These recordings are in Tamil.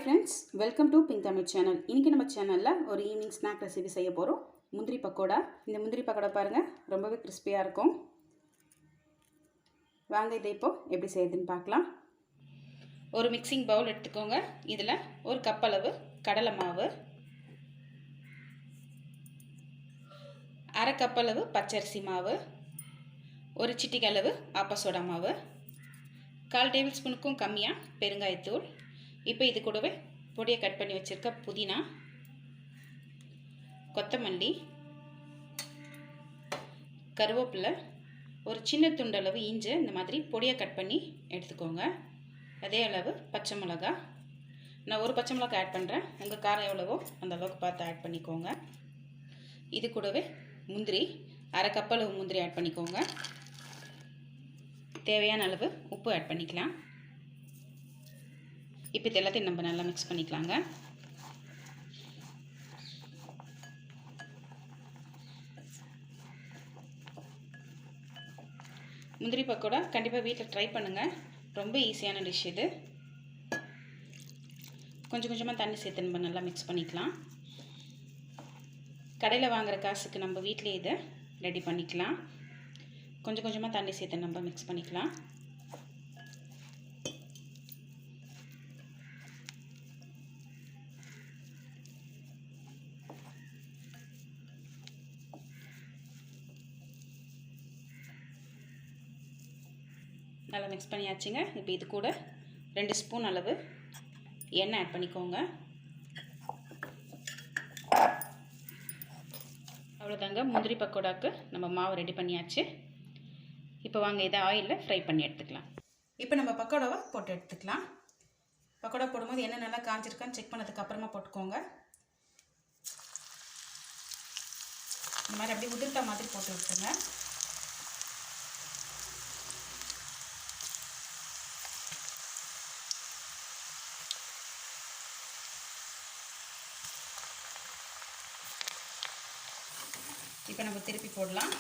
friends, welcome to Pink Tamil channel. இன்னைக்கு நம்ம சேனல்ல ஒரு ஈவினிங் ஸ்நாக் ரெசிபி செய்ய போறோம். முந்திரி பக்கோடா. இந்த முந்திரி பக்கோடா பாருங்க, ரொம்பவே கிறிஸ்பியா இருக்கும். வாங்க இதை இப்போ எப்படி செய்யறதுன்னு பார்க்கலாம். ஒரு மிக்சிங் பவுல் எடுத்துக்கோங்க. இதுல ஒரு கப் அளவு கடலை மாவு, அரை கப் அளவு பச்சரிசி மாவு, ஒரு சிட்டிகை அளவு ஆப்ப சோடா மாவு, 1/4 டேபிள் ஸ்பூனுக்கும் கம்மியா பெருங்காயத்தூள். இப்போ இது கூடவே பொடியை கட் பண்ணி வச்சிருக்க புதினா, கொத்தமல்லி, கருவேப்பிலை, ஒரு சின்ன துண்டளவு இஞ்சி இந்த மாதிரி பொடியை கட் பண்ணி எடுத்துக்கோங்க. அதே அளவு பச்சை மிளகாய், நான் ஒரு பச்சை மிளகாய் ஆட் பண்ணுறேன். உங்கள் காரம் எவ்வளவோ அந்த அளவுக்கு பார்த்து ஆட் பண்ணிக்கோங்க. இது கூடவே முந்திரி, அரை கப் அளவு முந்திரி ஆட் பண்ணிக்கோங்க. தேவையான அளவு உப்பு ஆட் பண்ணிக்கலாம். இப்போ இது எல்லாத்தையும் நம்ம நல்லா மிக்ஸ் பண்ணிக்கலாங்க. முந்திரி பக்கோடா கண்டிப்பாக வீட்டில் ட்ரை பண்ணுங்கள். ரொம்ப ஈஸியான டிஷ் இது. கொஞ்சம் கொஞ்சமாக தண்ணி சேர்த்து நம்ம நல்லா மிக்ஸ் பண்ணிக்கலாம். கடையில் வாங்குகிற காசுக்கு நம்ம வீட்டிலே இதை ரெடி பண்ணிக்கலாம். கொஞ்சம் கொஞ்சமாக தண்ணி சேர்த்து நம்ம மிக்ஸ் பண்ணிக்கலாம். நல்லா மிக்ஸ் பண்ணியாச்சுங்க. இப்போ இது கூட 2 ஸ்பூன் அளவு எண்ணெய் ஆட் பண்ணிக்கோங்க. அவ்வளோதாங்க, முந்திரி பக்கோடாக்கு நம்ம மாவு ரெடி பண்ணியாச்சு. இப்போ வாங்க இதை ஆயிலில் ஃப்ரை பண்ணி எடுத்துக்கலாம். இப்போ நம்ம பக்கோடாவை போட்டு எடுத்துக்கலாம். பக்கோடா போடும்போது எண்ணெய் நல்லா காஞ்சிருக்கான்னு செக் பண்ணதுக்கு அப்புறமா போட்டுக்கோங்க. இந்த மாதிரி அப்படியே உதிர்த்தா மாதிரி போட்டு விட்டுருங்க. இப்போ நம்ம திருப்பி போடலாம்.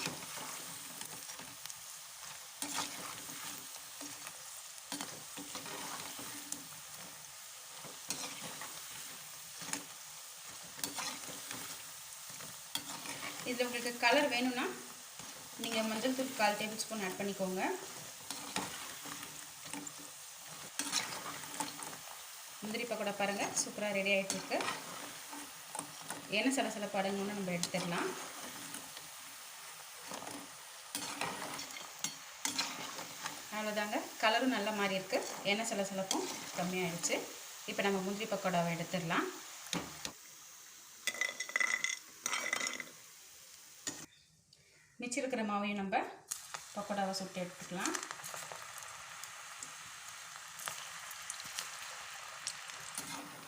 இதில் உங்களுக்கு கலர் வேணும்னா நீங்கள் மஞ்சள் தூள் 1/4 டேபிள் ஸ்பூன் ஆட் பண்ணிக்கோங்க. முந்திரி பக்கோடா பாருங்கள், சூப்பராக ரெடி ஆகிட்டு இருக்கு. எண்ணெய் சலசலப்பு அடங்கணும்னு நம்ம எடுத்துடலாம். அவ்வளோதாங்க, கலரும் நல்ல மாதிரி இருக்குது. எண்ணெய் சலசலப்பும் கம்மியாகிடுச்சு. இப்போ நம்ம முந்திரி பக்கோடாவை எடுத்துடலாம். மிச்சம் இருக்கிற மாவையும் நம்ம பக்கோடாவை சுட்டு எடுத்துக்கலாம்.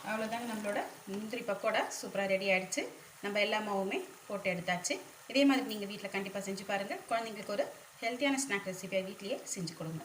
அவ்வளோதாங்க, நம்மளோட முந்திரி பக்கோடா சூப்பராக ரெடி ஆகிடுச்சு. நம்ம எல்லா மாவுமே போட்டு எடுத்தாச்சு. இதே மாதிரி நீங்கள் வீட்டில் கண்டிப்பாக செஞ்சு பாருங்கள். குழந்தைங்களுக்கு ஒரு ஹெல்த்தியான ஸ்நாக் ரெசிபியாக வீட்லேயே செஞ்சு கொடுங்க.